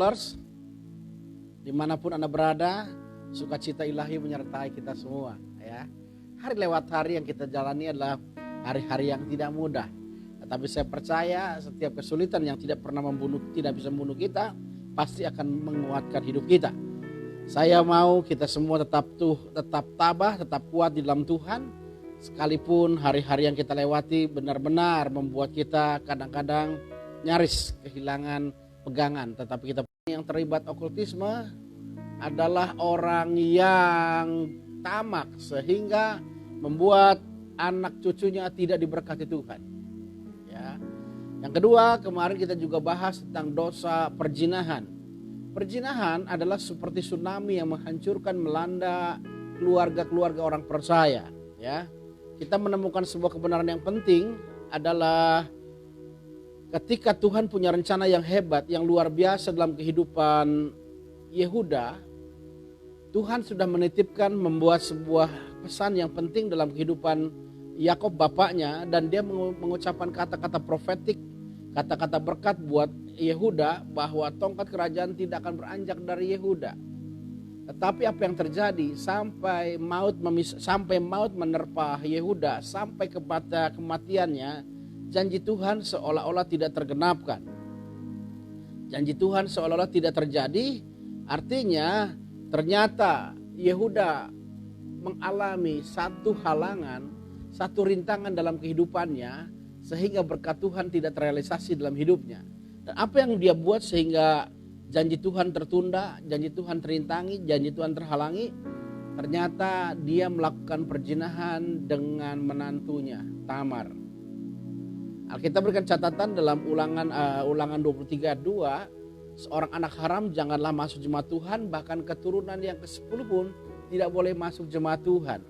Travelers, dimanapun Anda berada, sukacita ilahi menyertai kita semua. Ya, hari lewat hari yang kita jalani adalah hari-hari yang tidak mudah. Tetapi saya percaya setiap kesulitan yang tidak bisa membunuh kita, pasti akan menguatkan hidup kita. Saya mau kita semua tetap tabah, tetap kuat di dalam Tuhan. Sekalipun hari-hari yang kita lewati benar-benar membuat kita kadang-kadang nyaris kehilangan pegangan. Tetapi kita yang terlibat okultisme adalah orang yang tamak sehingga membuat anak cucunya tidak diberkati Tuhan. Ya. Yang kedua, kemarin kita juga bahas tentang dosa perzinahan. Perzinahan adalah seperti tsunami yang menghancurkan melanda keluarga-keluarga orang percaya. Ya. Kita menemukan sebuah kebenaran yang penting adalah ketika Tuhan punya rencana yang hebat, yang luar biasa dalam kehidupan Yehuda, Tuhan sudah menitipkan membuat sebuah pesan yang penting dalam kehidupan Yakob bapaknya, dan dia mengucapkan kata-kata profetik, kata-kata berkat buat Yehuda bahwa tongkat kerajaan tidak akan beranjak dari Yehuda. Tetapi apa yang terjadi sampai maut menerpa Yehuda, sampai kepada kematiannya, janji Tuhan seolah-olah tidak tergenapkan. Janji Tuhan seolah-olah tidak terjadi, artinya ternyata Yehuda mengalami satu halangan, satu rintangan dalam kehidupannya, sehingga berkat Tuhan tidak terrealisasi dalam hidupnya. Dan apa yang dia buat sehingga janji Tuhan tertunda, janji Tuhan terintangi, janji Tuhan terhalangi? Ternyata dia melakukan perzinahan dengan menantunya, Tamar. Alkitab berikan catatan dalam ulangan 23:2, seorang anak haram janganlah masuk jemaat Tuhan, bahkan keturunan yang ke-10 pun tidak boleh masuk jemaat Tuhan.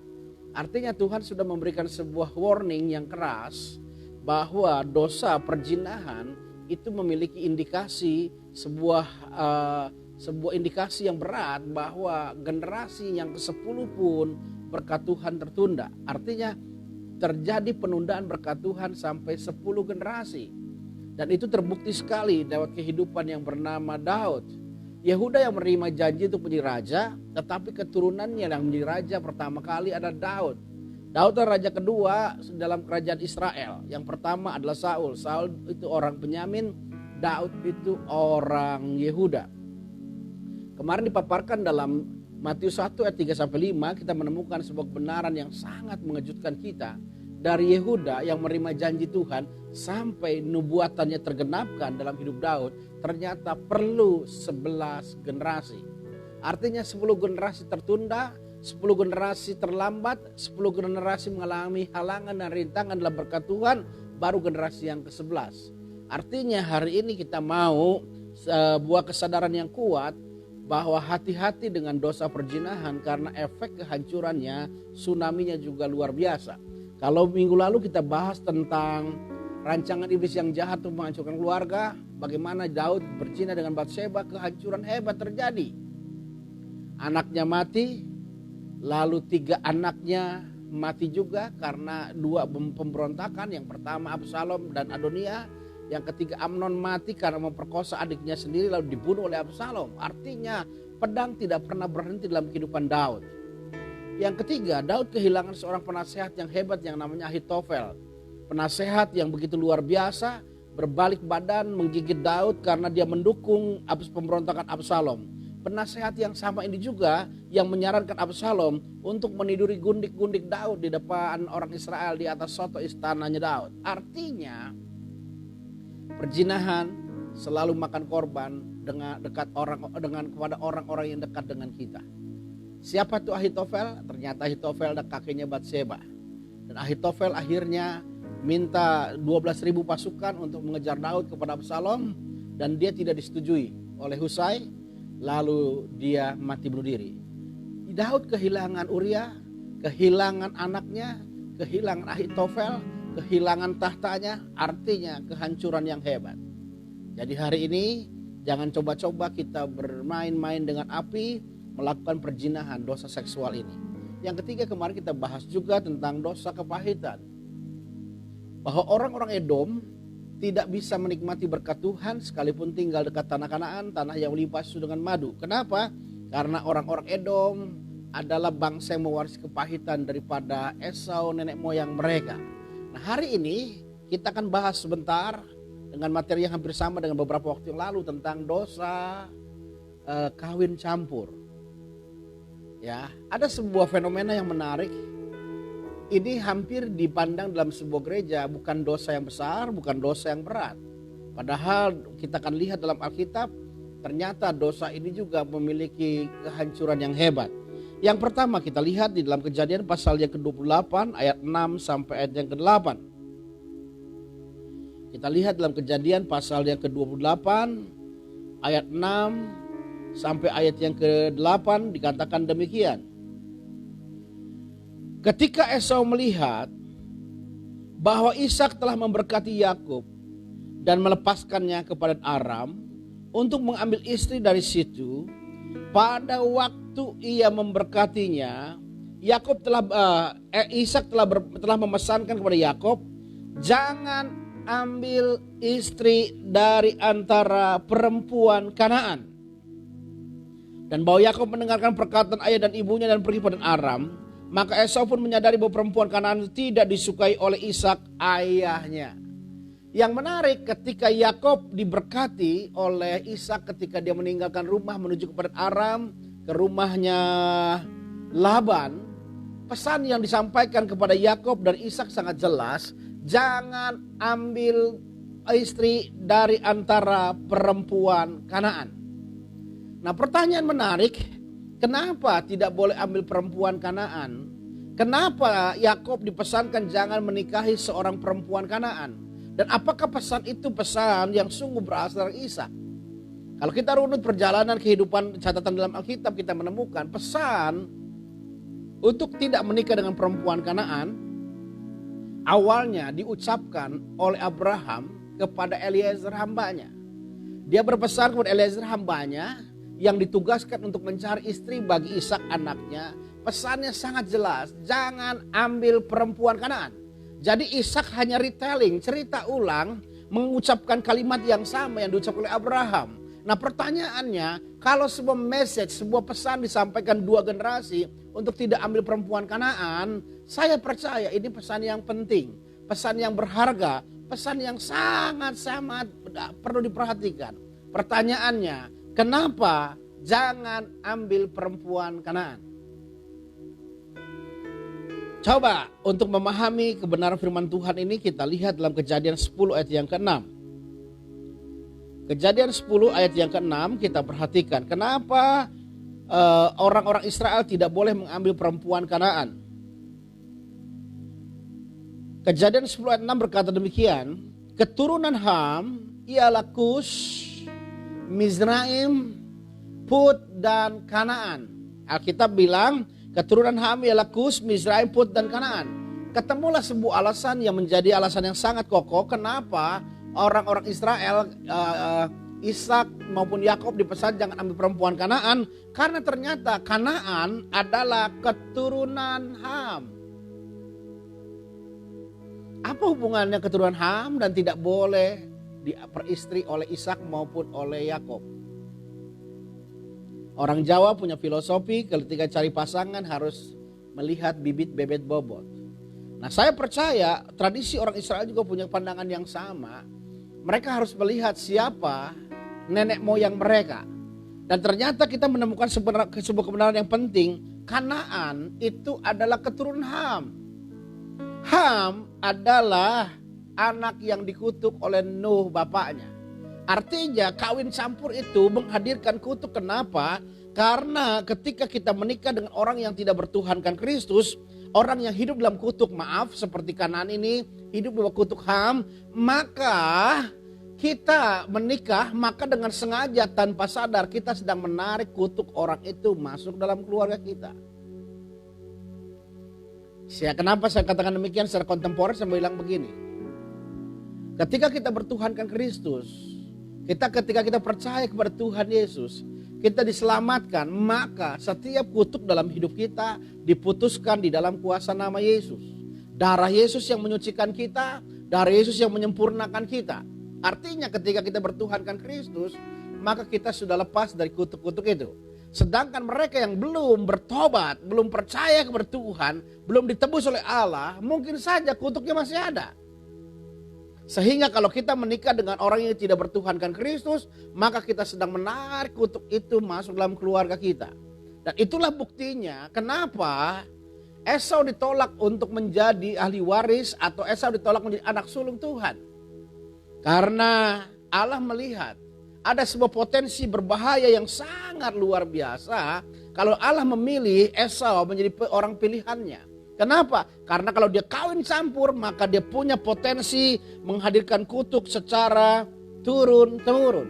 Artinya Tuhan sudah memberikan sebuah warning yang keras bahwa dosa perzinahan itu memiliki indikasi sebuah indikasi yang berat bahwa generasi yang ke-10 pun berkat Tuhan tertunda. Artinya terjadi penundaan berkat Tuhan sampai 10 generasi. Dan itu terbukti sekali lewat kehidupan yang bernama Daud. Yehuda yang menerima janji untuk menjadi raja, tetapi keturunannya yang menjadi raja pertama kali adalah Daud. Daud adalah raja kedua dalam kerajaan Israel. Yang pertama adalah Saul. Saul itu orang Benyamin, Daud itu orang Yehuda. Kemarin dipaparkan dalam Matius 1 ayat 3-5, kita menemukan sebuah kebenaran yang sangat mengejutkan kita. Dari Yehuda yang menerima janji Tuhan sampai nubuatannya tergenapkan dalam hidup Daud, ternyata perlu 11 generasi. Artinya 10 generasi tertunda, 10 generasi terlambat, 10 generasi mengalami halangan dan rintangan dalam berkat Tuhan, baru generasi yang ke-11. Artinya hari ini kita mau sebuah kesadaran yang kuat bahwa hati-hati dengan dosa perzinahan, karena efek kehancurannya, tsunami-nya juga luar biasa. Kalau minggu lalu kita bahas tentang rancangan iblis yang jahat untuk menghancurkan keluarga, bagaimana Daud berzina dengan Batseba, kehancuran hebat terjadi. Anaknya mati, lalu 3 anaknya mati juga karena 2 pemberontakan. Yang pertama Absalom dan Adonia, yang ketiga Amnon mati karena memperkosa adiknya sendiri lalu dibunuh oleh Absalom. Artinya pedang tidak pernah berhenti dalam kehidupan Daud. Yang ketiga, Daud kehilangan seorang penasehat yang hebat yang namanya Ahitofel. Penasehat yang begitu luar biasa, berbalik badan menggigit Daud karena dia mendukung pemberontakan Absalom. Penasehat yang sama ini juga yang menyarankan Absalom untuk meniduri gundik-gundik Daud di depan orang Israel di atas soto istananya Daud. Artinya perzinahan selalu makan korban kepada orang-orang yang dekat dengan kita. Siapa itu Ahitofel? Ternyata Ahitofel adalah kakeknya Batseba. Dan Ahitofel akhirnya minta 12.000 pasukan untuk mengejar Daud kepada Absalom, dan dia tidak disetujui oleh Husai, lalu dia mati bunuh diri. Daud kehilangan Uria, kehilangan anaknya, kehilangan Ahitofel, kehilangan tahtanya, artinya kehancuran yang hebat. Jadi hari ini jangan coba-coba kita bermain-main dengan api, melakukan perzinahan, dosa seksual ini. Yang ketiga, kemarin kita bahas juga tentang dosa kepahitan. Bahwa orang-orang Edom tidak bisa menikmati berkat Tuhan sekalipun tinggal dekat tanah Kanaan, tanah yang melimpah susu dengan madu. Kenapa? Karena orang-orang Edom adalah bangsa yang mewarisi kepahitan daripada Esau nenek moyang mereka. Nah, hari ini kita akan bahas sebentar dengan materi yang hampir sama dengan beberapa waktu yang lalu tentang dosa kawin campur. Ya, ada sebuah fenomena yang menarik. Ini hampir dipandang dalam sebuah gereja bukan dosa yang besar, bukan dosa yang berat. Padahal kita akan lihat dalam Alkitab, ternyata dosa ini juga memiliki kehancuran yang hebat. Yang pertama kita lihat di dalam Kejadian pasal yang ke-28 ayat 6 sampai ayat yang ke-8. Kita lihat dalam Kejadian pasal yang ke-28 ayat 6 sampai ayat yang ke-8 dikatakan demikian. Ketika Esau melihat bahwa Ishak telah memberkati Yakub dan melepaskannya kepada Aram untuk mengambil istri dari situ, pada waktu ia memberkatinya, Ishak telah memesankan kepada Yakub, jangan ambil istri dari antara perempuan Kanaan. Dan bahwa Yakub mendengarkan perkataan ayah dan ibunya dan pergi pada Aram. Maka Esau pun menyadari bahwa perempuan Kanaan tidak disukai oleh Ishak ayahnya. Yang menarik, ketika Yakub diberkati oleh Ishak ketika dia meninggalkan rumah menuju kepada Aram, ke rumahnya Laban, pesan yang disampaikan kepada Yakub dan Ishak sangat jelas, jangan ambil istri dari antara perempuan Kanaan. Nah, pertanyaan menarik, kenapa tidak boleh ambil perempuan Kanaan? Kenapa Yakub dipesankan jangan menikahi seorang perempuan Kanaan? Dan apakah pesan itu pesan yang sungguh berasal dari Ishak? Kalau kita runut perjalanan kehidupan catatan dalam Alkitab, kita menemukan pesan untuk tidak menikah dengan perempuan Kanaan awalnya diucapkan oleh Abraham kepada Eliezer hambanya. Dia berpesan kepada Eliezer hambanya yang ditugaskan untuk mencari istri bagi Ishak anaknya. Pesannya sangat jelas, jangan ambil perempuan Kanaan. Jadi Ishak hanya retelling, cerita ulang, mengucapkan kalimat yang sama yang diucapkan oleh Abraham. Nah, pertanyaannya, kalau sebuah message, sebuah pesan disampaikan dua generasi untuk tidak ambil perempuan Kanaan, saya percaya ini pesan yang penting, pesan yang berharga, pesan yang sangat-sangat perlu diperhatikan. Pertanyaannya, kenapa jangan ambil perempuan Kanaan? Coba untuk memahami kebenaran firman Tuhan ini kita lihat dalam Kejadian 10 ayat yang ke-6. Kejadian 10 ayat yang ke-6 kita perhatikan. Kenapa orang-orang Israel tidak boleh mengambil perempuan Kanaan? Kejadian 10 ayat 6 berkata demikian. Keturunan Ham ialah Kus, Mizraim, Put dan Kanaan. Alkitab bilang keturunan Ham ialah Kus, Mizraim, Put dan Kanaan. Ketemulah sebuah alasan yang menjadi alasan yang sangat kokoh kenapa orang-orang Israel, Ishak maupun Yakub dipesan jangan ambil perempuan Kanaan. Karena ternyata Kanaan adalah keturunan Ham. Apa hubungannya keturunan Ham dan tidak boleh diperistri oleh Ishak maupun oleh Yakub? Orang Jawa punya filosofi ketika cari pasangan harus melihat bibit bebet bobot. Nah, saya percaya tradisi orang Israel juga punya pandangan yang sama. Mereka harus melihat siapa nenek moyang mereka. Dan ternyata kita menemukan sebuah kebenaran yang penting. Kanaan itu adalah keturunan Ham. Ham adalah anak yang dikutuk oleh Nuh bapaknya. Artinya kawin campur itu menghadirkan kutuk. Kenapa? Karena ketika kita menikah dengan orang yang tidak bertuhankan Kristus, orang yang hidup dalam kutuk, maaf seperti Kanaan ini hidup dalam kutuk Ham, maka kita menikah, maka dengan sengaja tanpa sadar kita sedang menarik kutuk orang itu masuk dalam keluarga kita. Kenapa saya katakan demikian secara kontemporer? Saya bilang begini, ketika kita bertuhankan Kristus, ketika kita percaya kepada Tuhan Yesus, kita diselamatkan, maka setiap kutuk dalam hidup kita diputuskan di dalam kuasa nama Yesus. Darah Yesus yang menyucikan kita, dari Yesus yang menyempurnakan kita. Artinya ketika kita bertuhankan Kristus, maka kita sudah lepas dari kutuk-kutuk itu. Sedangkan mereka yang belum bertobat, belum percaya kepada Tuhan, belum ditebus oleh Allah, mungkin saja kutuknya masih ada. Sehingga kalau kita menikah dengan orang yang tidak bertuhankan Kristus, maka kita sedang menarik kutuk itu masuk dalam keluarga kita. Dan itulah buktinya kenapa Esau ditolak untuk menjadi ahli waris atau Esau ditolak menjadi anak sulung Tuhan. Karena Allah melihat ada sebuah potensi berbahaya yang sangat luar biasa kalau Allah memilih Esau menjadi orang pilihannya. Kenapa? Karena kalau dia kawin campur maka dia punya potensi menghadirkan kutuk secara turun-temurun.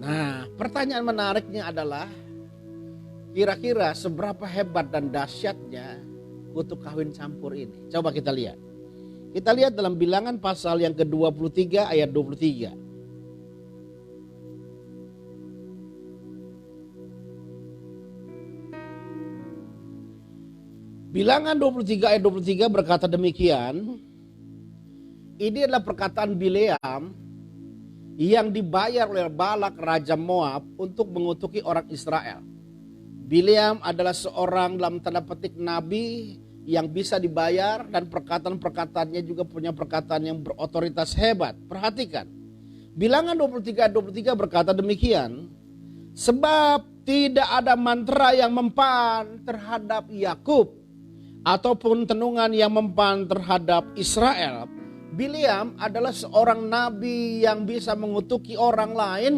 Nah, pertanyaan menariknya adalah kira-kira seberapa hebat dan dahsyatnya kutuk kawin campur ini? Coba kita lihat. Kita lihat dalam Bilangan pasal yang ke-23 ayat 23. Bilangan 23 ayat 23 berkata demikian. Ini adalah perkataan Bileam yang dibayar oleh Balak Raja Moab untuk mengutuki orang Israel. Bileam adalah seorang dalam tanda petik nabi yang bisa dibayar dan perkataan-perkataannya juga punya perkataan yang berotoritas hebat. Perhatikan. Bilangan 23 ayat 23 berkata demikian. Sebab tidak ada mantra yang mempan terhadap Yakub ataupun tenungan yang mempan terhadap Israel. Bileam adalah seorang nabi yang bisa mengutuki orang lain.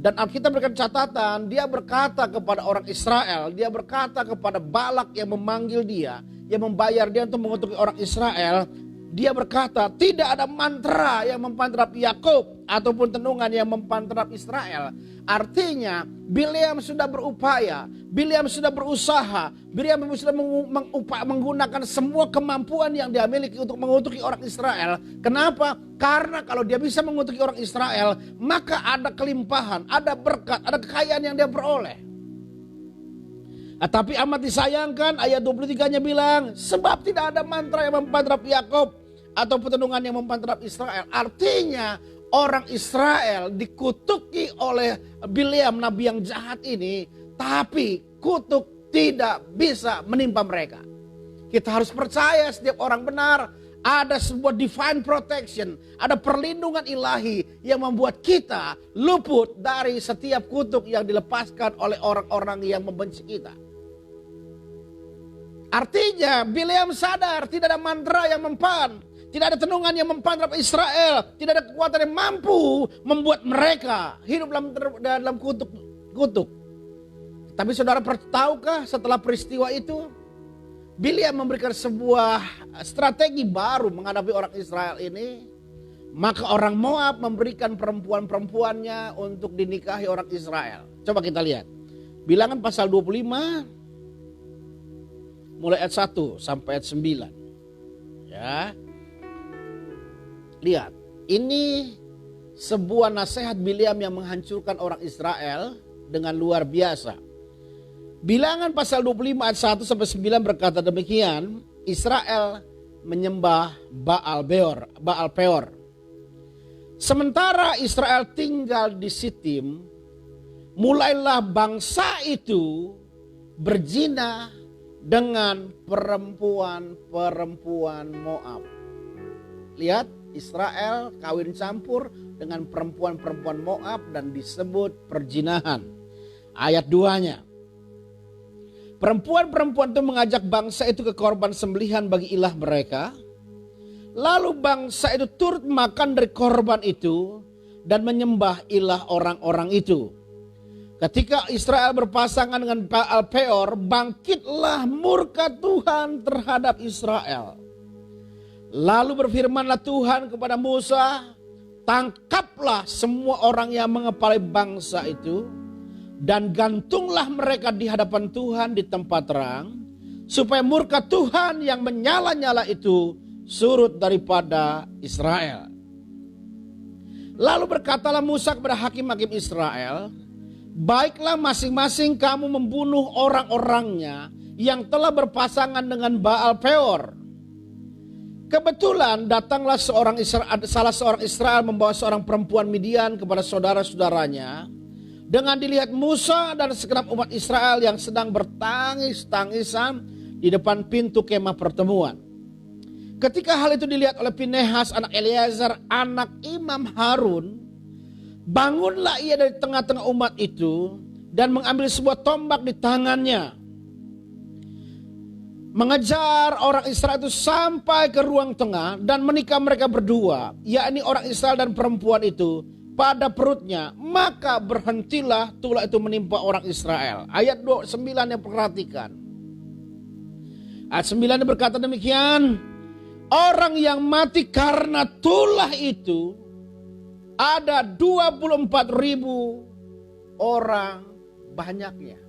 Dan Alkitab berikan catatan, dia berkata kepada orang Israel, dia berkata kepada Balak yang memanggil dia, yang membayar dia untuk mengutuki orang Israel. Dia berkata, tidak ada mantra yang mempan terhadap Yakub ataupun tenungan yang mempan terhadap Israel. Artinya, Bileam sudah berupaya, Bileam sudah berusaha, Bileam sudah menggunakan semua kemampuan yang dia miliki untuk mengutuki orang Israel. Kenapa? Karena kalau dia bisa mengutuki orang Israel, maka ada kelimpahan, ada berkat, ada kekayaan yang dia peroleh. Tapi amat disayangkan ayat 23-nya bilang, sebab tidak ada mantra yang mempan terhadap Yakub atau pertenungan yang mempan terhadap Israel. Artinya orang Israel dikutuki oleh Bileam nabi yang jahat ini, tapi kutuk tidak bisa menimpa mereka. Kita harus percaya setiap orang benar ada sebuah divine protection, ada perlindungan ilahi yang membuat kita luput dari setiap kutuk yang dilepaskan oleh orang-orang yang membenci kita. Artinya Bileam sadar tidak ada mantra yang mempan, tidak ada tenungan yang mempan terhadap Israel, tidak ada kekuatan yang mampu membuat mereka hidup dalam kutuk. Tapi saudara tahukah setelah peristiwa itu, Bileam memberikan sebuah strategi baru menghadapi orang Israel ini. Maka orang Moab memberikan perempuan-perempuannya untuk dinikahi orang Israel. Coba kita lihat. Bilangan pasal 25 mulai ayat 1 sampai ayat 9. Ya. Lihat, ini sebuah nasihat Bileam yang menghancurkan orang Israel dengan luar biasa. Bilangan pasal 25 ayat 1 sampai 9 berkata demikian, Israel menyembah Baal Peor. Sementara Israel tinggal di Sitim, mulailah bangsa itu berzina dengan perempuan-perempuan Moab. Lihat, Israel kawin campur dengan perempuan-perempuan Moab dan disebut perzinahan. Ayat 2-nya. Perempuan-perempuan itu mengajak bangsa itu ke korban sembelihan bagi ilah mereka. Lalu bangsa itu turut makan dari korban itu dan menyembah ilah orang-orang itu. Ketika Israel berpasangan dengan Baal Peor, bangkitlah murka Tuhan terhadap Israel. Lalu berfirmanlah Tuhan kepada Musa, tangkaplah semua orang yang mengepalai bangsa itu, dan gantunglah mereka di hadapan Tuhan di tempat terang, supaya murka Tuhan yang menyala-nyala itu surut daripada Israel. Lalu berkatalah Musa kepada hakim-hakim Israel, baiklah masing-masing kamu membunuh orang-orangnya yang telah berpasangan dengan Baal Peor. Kebetulan datanglah salah seorang Israel membawa seorang perempuan Midian kepada saudara-saudaranya. Dengan dilihat Musa dan segenap umat Israel yang sedang bertangis-tangisan di depan pintu kemah pertemuan. Ketika hal itu dilihat oleh Pinehas anak Eleazar anak Imam Harun, bangunlah ia dari tengah-tengah umat itu dan mengambil sebuah tombak di tangannya, mengejar orang Israel itu sampai ke ruang tengah dan menikam mereka berdua, yakni orang Israel dan perempuan itu pada perutnya. Maka berhentilah tulah itu menimpa orang Israel. Ayat 9 yang perhatikan. Ayat 9 berkata demikian. Orang yang mati karena tulah itu ada 24.000 orang banyaknya.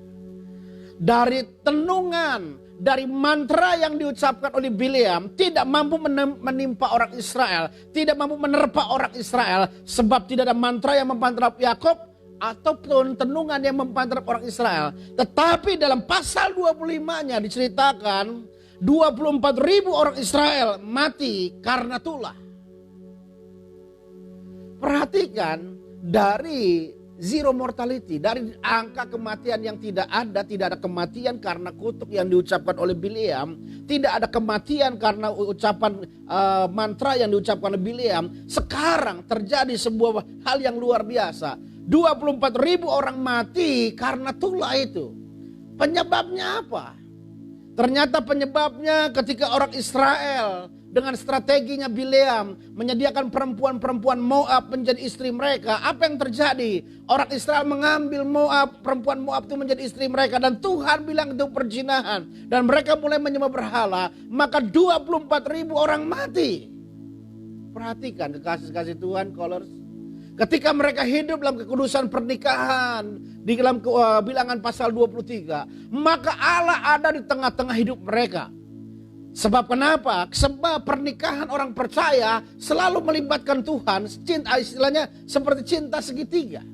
Dari tenungan, dari mantra yang diucapkan oleh Bileam tidak mampu menimpa orang Israel, tidak mampu menerpa orang Israel, sebab tidak ada mantra yang mempantrap Yakub ataupun tenungan yang mempantrap orang Israel. Tetapi dalam pasal 25-nya diceritakan 24.000 orang Israel mati karena tulah. Perhatikan, dari zero mortality, dari angka kematian yang tidak ada kematian karena kutuk yang diucapkan oleh Bileam, tidak ada kematian karena ucapan mantra yang diucapkan oleh Bileam. Sekarang terjadi sebuah hal yang luar biasa. 24.000 orang mati karena tulah itu. Penyebabnya apa? Ternyata penyebabnya ketika orang Israel dengan strateginya Bileam menyediakan perempuan-perempuan Moab menjadi istri mereka. Apa yang terjadi? Orang Israel mengambil Moab, perempuan Moab itu menjadi istri mereka. Dan Tuhan bilang itu perzinahan. Dan mereka mulai menyembah berhala. Maka 24.000 orang mati. Perhatikan kekasih-kasih Tuhan, callers. Ketika mereka hidup dalam kekudusan pernikahan, di dalam bilangan pasal 23, maka Allah ada di tengah-tengah hidup mereka. Sebab kenapa? Sebab pernikahan orang percaya selalu melibatkan Tuhan, cinta istilahnya seperti cinta segitiga.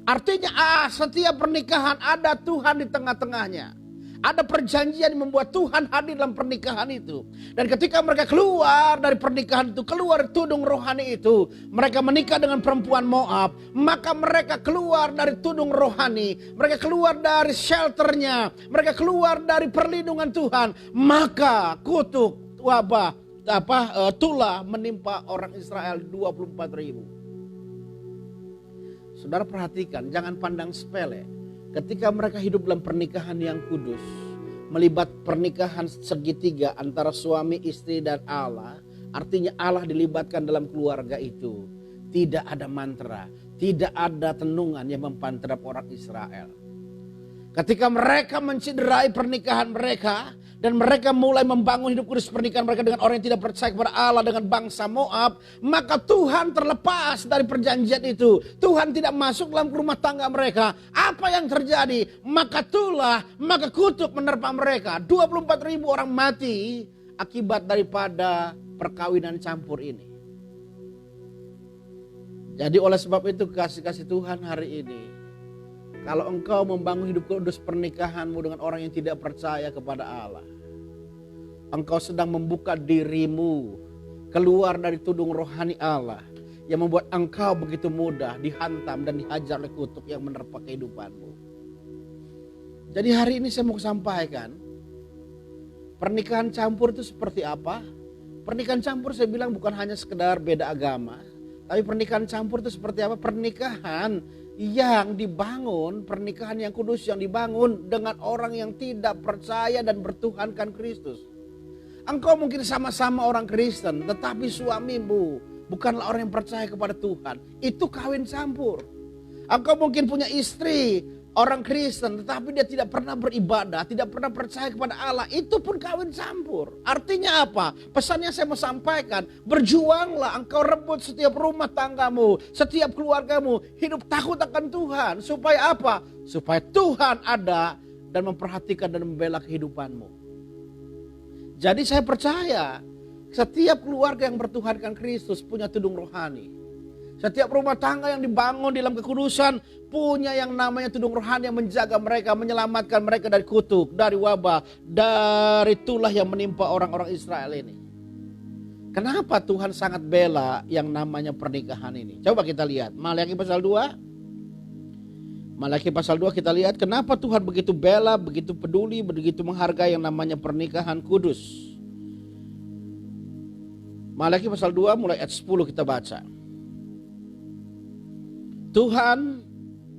Artinya setiap pernikahan ada Tuhan di tengah-tengahnya. Ada perjanjian yang membuat Tuhan hadir dalam pernikahan itu. Dan ketika mereka keluar dari pernikahan itu, keluar tudung rohani itu, mereka menikah dengan perempuan Moab, maka mereka keluar dari tudung rohani, mereka keluar dari shelternya, mereka keluar dari perlindungan Tuhan, maka kutuk wabah tulah menimpa orang Israel 24.000. Saudara perhatikan, jangan pandang sepele. Ketika mereka hidup dalam pernikahan yang kudus, melibat pernikahan segitiga antara suami, istri, dan Allah, artinya Allah dilibatkan dalam keluarga itu. Tidak ada mantra, tidak ada tenungan yang mempantrap orang Israel. Ketika mereka menciderai pernikahan mereka, dan mereka mulai membangun hidup kudus pernikahan mereka dengan orang yang tidak percaya kepada Allah, dengan bangsa Moab, maka Tuhan terlepas dari perjanjian itu. Tuhan tidak masuk dalam rumah tangga mereka. Apa yang terjadi? Maka kutuk menerpa mereka. 24.000 orang mati akibat daripada perkawinan campur ini. Jadi oleh sebab itu kasih Tuhan hari ini, kalau engkau membangun hidup kudus pernikahanmu dengan orang yang tidak percaya kepada Allah, engkau sedang membuka dirimu keluar dari tudung rohani Allah yang membuat engkau begitu mudah dihantam dan dihajar oleh kutuk yang menerpa kehidupanmu. Jadi hari ini saya mau sampaikan, pernikahan campur itu seperti apa? Pernikahan campur saya bilang bukan hanya sekedar beda agama, tapi pernikahan campur itu seperti apa? Pernikahan yang dibangun, pernikahan yang kudus yang dibangun dengan orang yang tidak percaya dan bertuhankan Kristus. Engkau mungkin sama-sama orang Kristen, tetapi suamimu bukanlah orang yang percaya kepada Tuhan. Itu kawin campur. Engkau mungkin punya istri orang Kristen, tetapi dia tidak pernah beribadah, tidak pernah percaya kepada Allah. Itu pun kawin campur. Artinya apa? Pesannya saya mau sampaikan, berjuanglah, engkau rebut setiap rumah tanggamu, setiap keluargamu, hidup takut akan Tuhan. Supaya apa? Supaya Tuhan ada dan memperhatikan dan membela kehidupanmu. Jadi saya percaya setiap keluarga yang bertuhankan Kristus punya tudung rohani. Setiap rumah tangga yang dibangun dalam kekudusan punya yang namanya tudung rohani yang menjaga mereka, menyelamatkan mereka dari kutuk, dari wabah, dari tulah yang menimpa orang-orang Israel ini. Kenapa Tuhan sangat bela yang namanya pernikahan ini? Coba kita lihat Maliaki pasal 2. Maliaki pasal 2 kita lihat kenapa Tuhan begitu bela, begitu peduli, begitu menghargai yang namanya pernikahan kudus. Maliaki pasal 2 mulai ayat 10 kita baca. Tuhan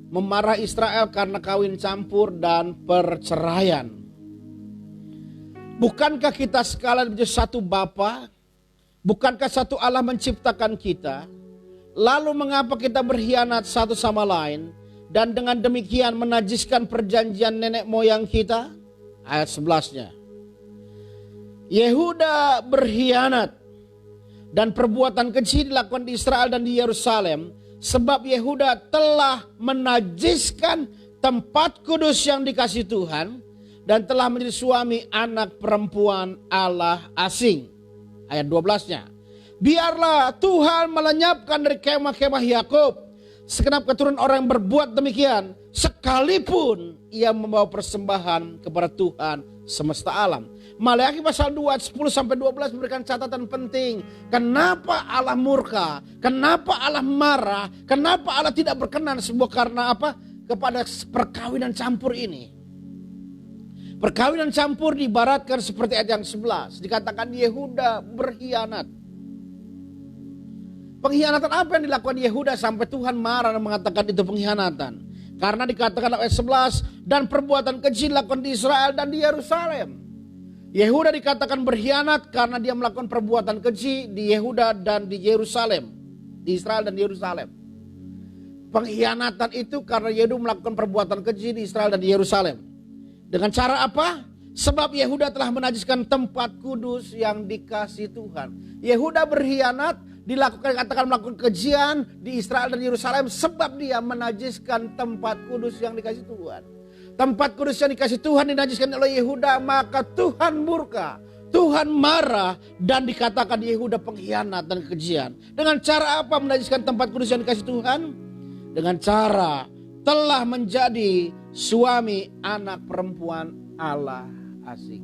memarah Israel karena kawin campur dan perceraian. Bukankah kita sekalian menjadi satu Bapa? Bukankah satu Allah menciptakan kita? Lalu mengapa kita berkhianat satu sama lain? Dan dengan demikian menajiskan perjanjian nenek moyang kita? Ayat 11-nya. Yehuda berkhianat dan perbuatan keji dilakukan di Israel dan di Yerusalem. Sebab Yehuda telah menajiskan tempat kudus yang dikasih Tuhan. Dan telah menjadi suami anak perempuan Allah asing. Ayat 12-nya. Biarlah Tuhan melenyapkan dari kemah-kemah Yakub segenap keturunan orang yang berbuat demikian, sekalipun ia membawa persembahan kepada Tuhan semesta alam. Maliaki pasal 2 ayat 10 sampai 12 memberikan catatan penting. Kenapa Allah murka? Kenapa Allah marah? Kenapa Allah tidak berkenan sebuah karena apa? Kepada perkawinan campur ini. Perkawinan campur diibaratkan seperti ayat yang 11. Dikatakan Yehuda berkhianat. Pengkhianatan apa yang dilakukan Yehuda sampai Tuhan marah dan mengatakan itu pengkhianatan? Karena dikatakan ayat 11, dan perbuatan keji dilakukan di Israel dan di Yerusalem. Yehuda dikatakan berkhianat karena dia melakukan perbuatan keji di Yehuda dan di Yerusalem. Di Israel dan di Yerusalem. Pengkhianatan itu karena Yehuda melakukan perbuatan keji di Israel dan di Yerusalem. Dengan cara apa? Sebab Yehuda telah menajiskan tempat kudus yang dikasih Tuhan. Yehuda berkhianat, katakan melakukan kejian di Israel dan Yerusalem sebab dia menajiskan tempat kudus yang dikasih Tuhan. Tempat kudus yang dikasih Tuhan dinajiskan oleh Yehuda, maka Tuhan murka, Tuhan marah dan dikatakan Yehuda pengkhianat dan kejian. Dengan cara apa menajiskan tempat kudus yang dikasih Tuhan? Dengan cara telah menjadi suami anak perempuan Allah asing.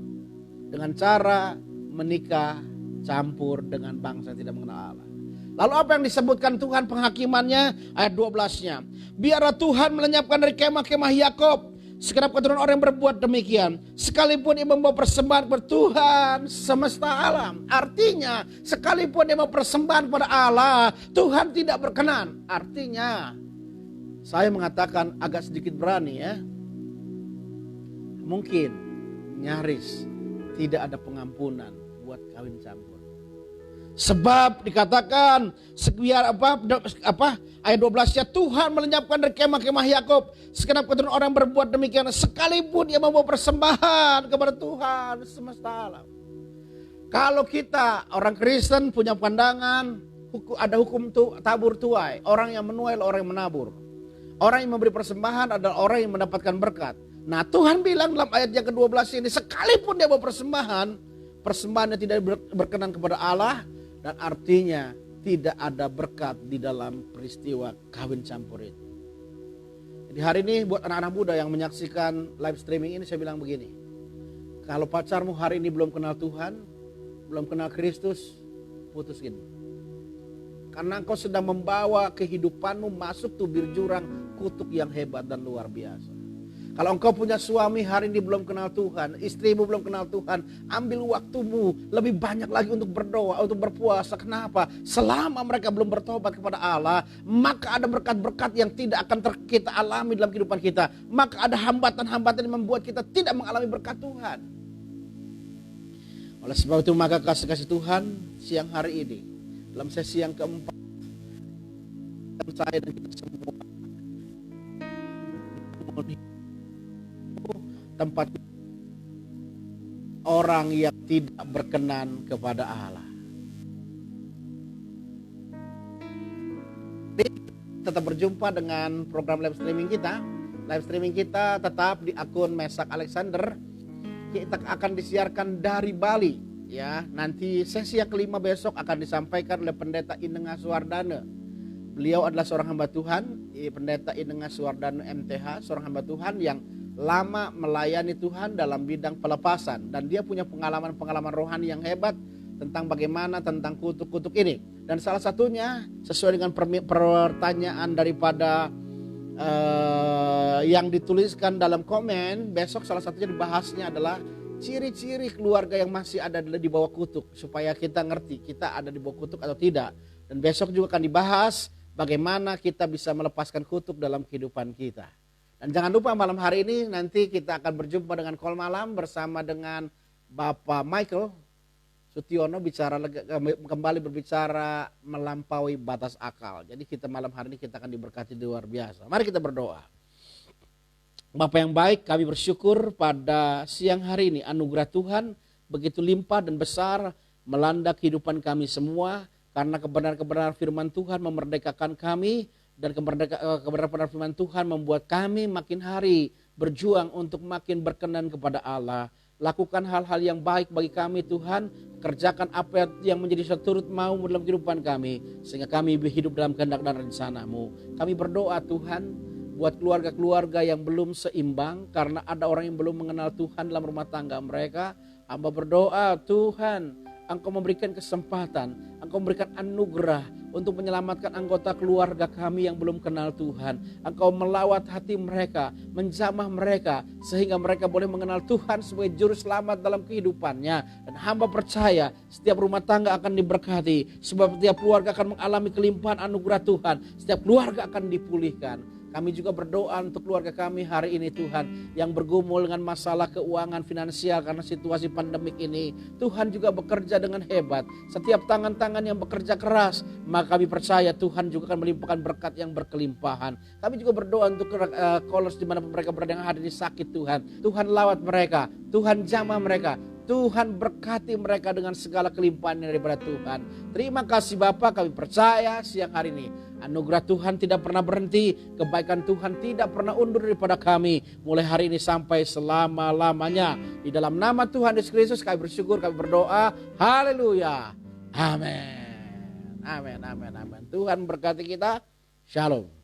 Dengan cara menikah campur dengan bangsa yang tidak mengenal Allah. Lalu apa yang disebutkan Tuhan penghakimannya? Ayat 12-nya. Biarlah Tuhan melenyapkan dari kemah-kemah Yakub segenap keturunan orang yang berbuat demikian. Sekalipun ia membawa persembahan kepada Tuhan semesta alam. Artinya sekalipun dia membawa persembahan kepada Allah, Tuhan tidak berkenan. Artinya saya mengatakan agak sedikit berani ya. Mungkin nyaris tidak ada pengampunan buat kawin campur. Sebab dikatakan biar ayat 12-nya Tuhan melenyapkan dari kemah-kemah Yakub segenap keturunan orang berbuat demikian sekalipun dia membawa persembahan kepada Tuhan semesta alam. Kalau kita orang Kristen punya pandangan ada hukum tabur tuai, orang yang menuai adalah orang yang menabur. Orang yang memberi persembahan adalah orang yang mendapatkan berkat. Nah, Tuhan bilang dalam ayat yang ke-12 ini sekalipun dia bawa persembahannya tidak berkenan kepada Allah. Dan artinya tidak ada berkat di dalam peristiwa kawin campur itu. Jadi hari ini buat anak-anak muda yang menyaksikan live streaming ini saya bilang begini. Kalau pacarmu hari ini belum kenal Tuhan, belum kenal Kristus, putuskan. Karena engkau sedang membawa kehidupanmu masuk tubir jurang kutuk yang hebat dan luar biasa. Kalau engkau punya suami hari ini belum kenal Tuhan, istrimu belum kenal Tuhan, ambil waktumu lebih banyak lagi untuk berdoa, untuk berpuasa. Kenapa? Selama mereka belum bertobat kepada Allah, maka ada berkat-berkat yang tidak akan kita alami dalam kehidupan kita. Maka ada hambatan-hambatan yang membuat kita tidak mengalami berkat Tuhan. Oleh sebab itu maka kasih Tuhan siang hari ini, dalam sesi yang keempat, saya dan kita semua tempat orang yang tidak berkenan kepada Allah. Tetap berjumpa dengan program live streaming kita. Live streaming kita tetap di akun Mesak Alexander. Kita akan disiarkan dari Bali. Ya, nanti sesi yang kelima besok akan disampaikan oleh Pendeta Inenga Suwardana. Beliau adalah seorang hamba Tuhan, Pendeta Inenga Suwardana MTH, seorang hamba Tuhan yang lama melayani Tuhan dalam bidang pelepasan. Dan dia punya pengalaman-pengalaman rohani yang hebat tentang bagaimana tentang kutuk-kutuk ini. Dan salah satunya sesuai dengan pertanyaan daripada yang dituliskan dalam komen, besok salah satunya dibahasnya adalah ciri-ciri keluarga yang masih ada di bawah kutuk, supaya kita ngerti kita ada di bawah kutuk atau tidak. Dan besok juga akan dibahas bagaimana kita bisa melepaskan kutuk dalam kehidupan kita. Dan jangan lupa malam hari ini nanti kita akan berjumpa dengan Call Malam bersama dengan Bapak Michael Sutiono kembali berbicara melampaui batas akal. Jadi kita malam hari ini kita akan diberkati luar biasa. Mari kita berdoa. Bapa yang baik, kami bersyukur pada siang hari ini anugerah Tuhan begitu limpah dan besar melanda kehidupan kami semua. Karena kebenaran-kebenaran firman Tuhan memerdekakan kami. Dan kebenaran firman Tuhan membuat kami makin hari berjuang untuk makin berkenan kepada Allah. Lakukan hal-hal yang baik bagi kami Tuhan. Kerjakan apa yang menjadi seturut mau dalam kehidupan kami. Sehingga kami hidup dalam kehendak dan rencana-Mu. Kami berdoa Tuhan buat keluarga-keluarga yang belum seimbang. Karena ada orang yang belum mengenal Tuhan dalam rumah tangga mereka. Hamba berdoa Tuhan, Engkau memberikan kesempatan, Engkau memberikan anugerah untuk menyelamatkan anggota keluarga kami yang belum kenal Tuhan. Engkau melawat hati mereka, menjamah mereka, sehingga mereka boleh mengenal Tuhan sebagai juru selamat dalam kehidupannya. Dan hamba percaya setiap rumah tangga akan diberkati, sebab setiap keluarga akan mengalami kelimpahan anugerah Tuhan. Setiap keluarga akan dipulihkan. Kami juga berdoa untuk keluarga kami hari ini Tuhan, yang bergumul dengan masalah keuangan finansial karena situasi pandemik ini. Tuhan juga bekerja dengan hebat. Setiap tangan-tangan yang bekerja keras, maka kami percaya Tuhan juga akan melimpahkan berkat yang berkelimpahan. Kami juga berdoa untuk Kolos di mana mereka berada yang hari ini sakit Tuhan. Tuhan lawat mereka, Tuhan jamah mereka. Tuhan berkati mereka dengan segala kelimpahan daripada Tuhan. Terima kasih Bapa, kami percaya siang hari ini anugerah Tuhan tidak pernah berhenti, kebaikan Tuhan tidak pernah undur daripada kami mulai hari ini sampai selama-lamanya. Di dalam nama Tuhan Yesus Kristus kami bersyukur, kami berdoa. Haleluya. Amin. Amin, amin, amin. Tuhan berkati kita. Shalom.